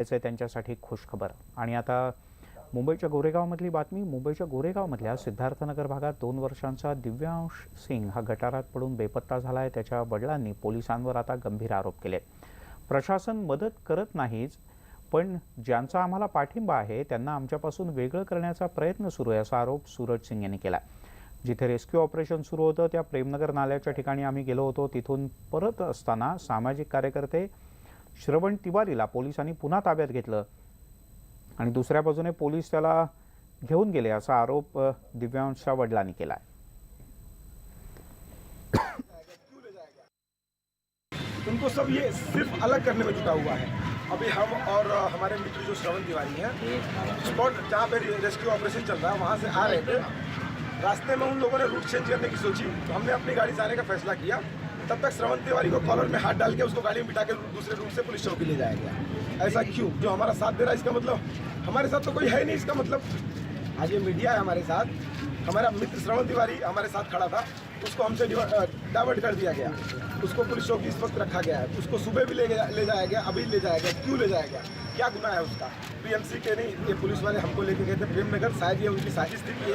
त्याचे त्यांच्यासाठी खुशखबर। आणि आता मुंबईच्या गोरेगावमधली बातमी। मुंबईच्या गोरेगावमधल्या सिद्धार्थनगर भागात 2 वर्षांचा दिव्यांश सिंग हा गटारात पडून बेपत्ता झाला आहे। त्याच्या वडिलांनी पोलिसांवर आता गंभीर आरोप केले। प्रशासन मदत करत नाहीच, पण ज्यांचा आम्हाला पाठिंबा आहे त्यांना आमच्यापासून वेगळं करण्याचा प्रयत्न सुरू आहे, असा आरोप सूरज सिंग यांनी केला। जिथे रेस्क्यू ऑपरेशन सुरू होतं त्या प्रेमनगर नाल्याच्या ठिकाणी आम्ही गेलो होतो। तिथून परत असताना सामाजिक कार्यकर्ते श्रवण तिवारीला पोलिसांनी पुन्हा ताब्यात घेतलं आणि दुसऱ्या बाजूने पोलीस त्याला घेऊन गेले, असा आरोप दिव्यांशच्या वडिलांनी केला आहे। उनको सब ये सिर्फ अलग करने में जुटा हुआ है। अभी हम और हमारे मित्र जो श्रवण तिवारी हैं, स्पॉट जहाँ पे रेस्क्यू ऑपरेशन चल रहा है वहाँ से आ रहे थे। रास्ते में उन लोगों ने रूट चेंज करने की सोची, तो हमने अपनी गाड़ी से आने का फैसला किया। तब तक श्रवण तिवारी को कॉलर में हाथ डाल के उसको गाड़ी में बिठा के दूसरे रूट से पुलिस चौकी ले जाया गया। ऐसा क्यों? जो हमारा साथ दे रहा है इसका मतलब हमारे साथ तो कोई है नहीं। इसका मतलब आज ये मीडिया है हमारे साथ, हमारा मित्र श्रवण तिवारी हमारे साथ खड़ा था, उसको हमसे डाइवर्ट कर दिया गया। उसको पुलिस चौकी इस वक्त रखा गया है। उसको सुबह भी ले जाया गया, अभी ले जाया गया। क्यों ले जाया गया? क्या गुनाह है उसका? पीएमसी के नहीं, ये पुलिस वाले हमको लेके गए थे प्रेमनगर। शायद ये उनकी साजिश थी कि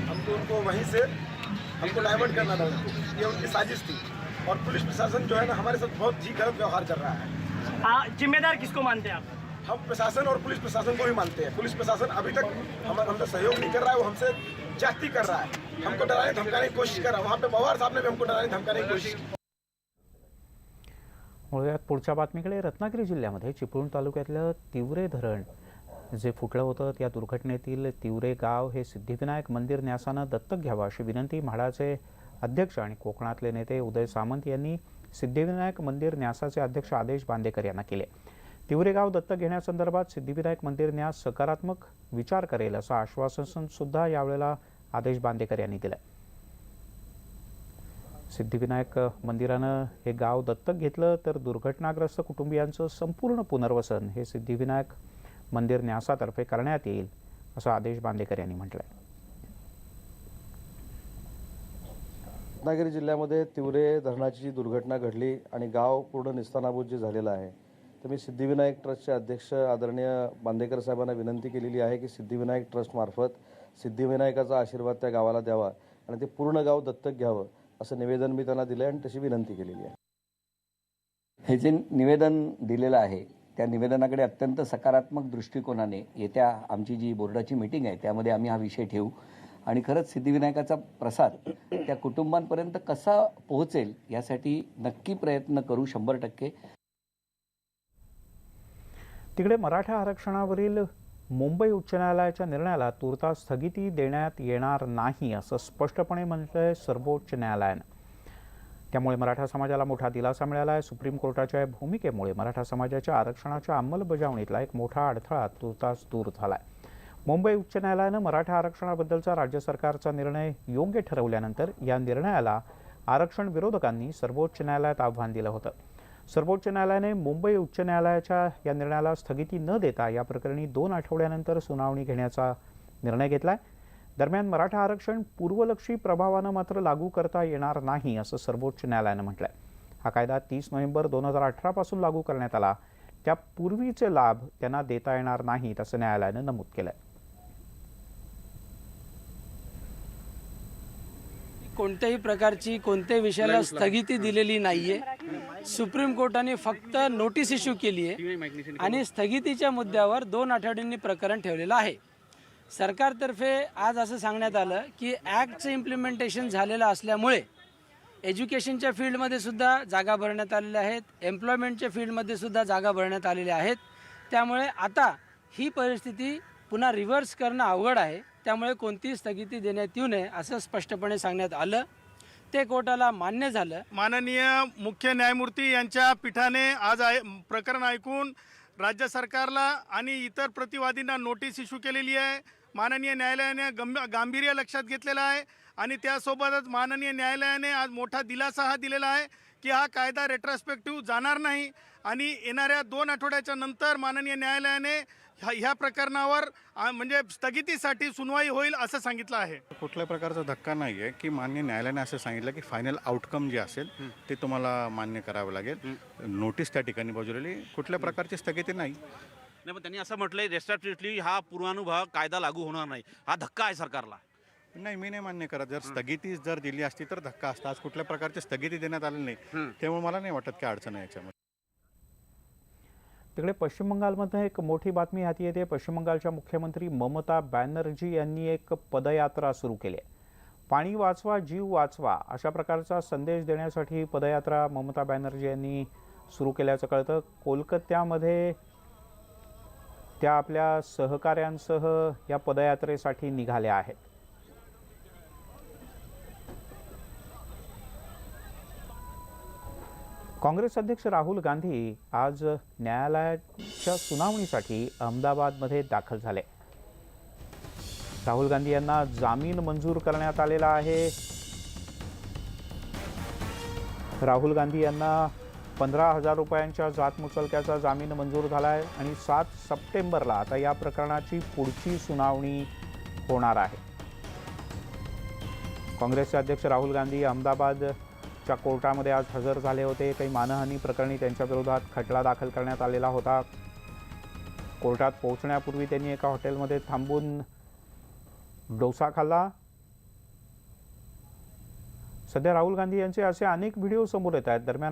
हमको उनको वहीं से हमको डाइवर्ट करना था उनको, ये उनकी साजिश थी। और पुलिस प्रशासन जो है ना हमारे साथ बहुत ही गलत व्यवहार कर रहा है। जिम्मेदार किसको मानते हैं आप? हम प्रशासन और पुलिस प्रशासन को ही मानते हैं। पुलिस प्रशासन अभी तक हमसे सहयोग नहीं कर रहा है, वो हमसे जाती कर रहा है, हमको डराने धमकाने की कोशिश कर रहा है। वहाँ पे पवार साहब ने भी हमको डराने धमकाने की कोशिश की। वळूयात पुढच्या बातमीकडे। रत्नागिरी जिल्ह्यामध्ये चिपळूण तालुक्यातलं तिवरे धरण जे फुटलं होतं त्या दुर्घटनेतील तिवरे गाव हे सिद्धिविनायक मंदिर न्यासानं दत्तक घ्यावं अशी विनंती म्हाडाचे अध्यक्ष आणि कोकणातले नेते उदय सामंत यांनी सिद्धिविनायक मंदिर न्यासाचे अध्यक्ष आदेश बांदेकर यांना केले। तिवरे गाव दत्तक घेण्यासंदर्भात सिद्धिविनायक मंदिर न्यास सकारात्मक विचार करेल असं आश्वासन सुद्धा यावेळेला आदेश बांदेकर यांनी दिलं। सिद्धिविनायक मंदिरानं हे गाव दत्तक घेतलं तर दुर्घटनाग्रस्त कुटुंबियांचं संपूर्ण पुनर्वसन हे सिद्धिविनायक मंदिर न्यासातर्फे करण्यात येईल असं आदेश बांदेकर यांनी म्हटलंय। रत्नागिरी जिल्ह्यामध्ये तिवरे धरणाची जी दुर्घटना घडली आणि गाव पूर्ण निस्तानाबूत जे झालेलं आहे, तर मी सिद्धिविनायक ट्रस्टचे अध्यक्ष आदरणीय बांदेकर साहेबांना विनंती केलेली आहे की सिद्धिविनायक ट्रस्टमार्फत सिद्धिविनायकाचा आशीर्वाद त्या गावाला द्यावा आणि ते पूर्ण गाव दत्तक घ्यावं असं निवेदन मी त्यांना दिलं आणि तशी विनंती केलेली आहे। हे जे निवेदन दिलेलं आहे त्या निवेदनाकडे अत्यंत सकारात्मक दृष्टिकोनाने येत्या आमची जी बोर्डाची मीटिंग आहे त्यामध्ये आम्ही हा विषय ठेवू आणि खरंच सिद्धिविनायकाचा प्रसाद त्या कुटुंबांपर्यंत कसा पोहोचेल यासाठी नक्की प्रयत्न करू 100%। तिकडे मराठा आरक्षणावरील मुंबई उच्च न्यायालयाच्या निर्णयाला तुर्तास स्थगिती देण्यात येणार नाही असं स्पष्टपणे म्हटलंय सर्वोच्च न्यायालयानं। त्यामुळे मराठा समाजाला मोठा दिलासा मिळाला आहे। सुप्रीम कोर्टाच्या भूमिकेमुळे मराठा समाजाच्या आरक्षणाच्या अंमलबजावणीतला एक मोठा अडथळा तुर्तास दूर झालाय। मुंबई उच्च न्यायालयानं मराठा आरक्षणाबद्दलचा राज्य सरकारचा निर्णय योग्य ठरवल्यानंतर या निर्णयाला आरक्षण विरोधकांनी सर्वोच्च न्यायालयात आव्हान दिलं होतं। सर्वोच्च न्यायालयाने मुंबई उच्च न्यायालयाच्या या निर्णयाला स्थगिती न देता या प्रकरणी 2 आठवड्यानंतर सुनावणी घेण्याचा निर्णय घेतलाय। दरम्यान मराठा आरक्षण पूर्वलक्षी प्रभावानं मात्र लागू करता येणार नाही असं सर्वोच्च न्यायालयानं म्हटलंय। हा कायदा 30 नोव्हेंबर 2018 पासून लागू करण्यात आला, त्यापूर्वीचे लाभ त्यांना देता येणार नाहीत असं न्यायालयानं नमूद केलंय। कोणत्याही प्रकारची कोणत्याही विषयाला स्थगिती दिलेली नाहीये। सुप्रीम कोर्टाने फक्त नोटीस इश्यू केली आहे आणि स्थगितीच्या मुद्द्यावर 2 आठवड्यांनी प्रकरण ठेवलेलं आहे। सरकारतर्फे आज असं सांगण्यात आलं की ॲक्टचं इम्प्लिमेंटेशन झालेलं असल्यामुळे एज्युकेशनच्या फील्डमध्ये सुद्धा जागा भरण्यात आलेल्या आहेत, एम्प्लॉयमेंटच्या फील्डमध्ये सुद्धा जागा भरण्यात आलेल्या आहेत। त्यामुळे आता ही परिस्थिती पुन्हा रिव्हर्स करणं अवघड आहे। त्यामुळे कोणतीही स्थगिती देण्यात येऊ नये असं स्पष्टपणे सांगण्यात आलं, ते कोर्टाला मान्य झालं। माननीय मुख्य न्यायमूर्ती यांच्या पीठाने आज प्रकरण ऐकून राज्य सरकारला आणि इतर प्रतिवादींना नोटीस इश्यू केलेली आहे। माननीय न्यायालयाने गांभीर्य लक्षात घेतलेलं आहे आणि त्यासोबतच माननीय न्यायालयाने आज मोठा दिलासा हा दिलेला आहे की हा कायदा रेट्रोस्पेक्टिव्ह जाणार नाही आणि येणाऱ्या 2 आठवड्याच्या नंतर माननीय न्यायालयाने ह्या प्रकरणावर म्हणजे स्थगितीसाठी सुनवाई होईल असं सांगितलं आहे. कुठल्या प्रकारचा धक्का नाही आहे की मान्य न्यायालयाने असं सांगितलं की फायनल आउटकम जे असेल ते तुम्हाला मान्य करावं लागेल. नोटीस त्या ठिकाणी बजावलेली कुठल्या प्रकारची स्थगिती नाही. नाही, पण त्यांनी असं म्हटलंय रेस्ट्रिक्टिव्हली हा पूर्वानुभाव कायदा लागू होणार नाही. हा धक्का आहे सरकारला. नाही, मी नाही मान्य करत. जर स्थगिती जर दिली असती तर धक्का असता. आज कुठल्या प्रकारची स्थगिती देण्यात आली नाही, त्यामुळे मला नाही वाटत की अडचण आहे याच्यामध्ये. तिकडे पश्चिम बंगालमध्ये एक मोठी बातमी हाती येते. पश्चिम बंगालच्या मुख्यमंत्री ममता बॅनर्जी यांनी एक पदयात्रा सुरू केली आहे. पाणी वाचवा, जीव वाचवा अशा प्रकारचा संदेश देण्यासाठी ही पदयात्रा ममता बॅनर्जी यांनी सुरू केल्याचं कळतं. कोलकात्यामध्ये त्या आपल्या सहकाऱ्यांसह या पदयात्रेसाठी निघाल्या आहेत. काँग्रेस अध्यक्ष राहुल गांधी आज न्यायालयाच्या सुनावणीसाठी अहमदाबादमध्ये दाखल झाले. राहुल गांधी यांना जामीन मंजूर करण्यात आलेला आहे. राहुल गांधी यांना 15,000 रुपयांच्या जातमुचलक्याचा जामीन मंजूर झाला आहे आणि 7 सप्टेंबरला आता या प्रकरणाची पुढची सुनावणी होणार आहे. काँग्रेसचे अध्यक्ष राहुल गांधी अहमदाबादच्या कोर्टामध्ये आज हजर झाले होते. काही मानहानी प्रकरणी त्यांच्या विरोधात खटला दाखल करण्यात आलेला होता. कोर्टात पोहोचण्यापूर्वी त्यांनी एका हॉटेलमध्ये थांबून डोसा खाल्ला. सध्या राहुल गांधी यांचे असे अनेक व्हिडिओ समोर येत आहेत. दरम्यान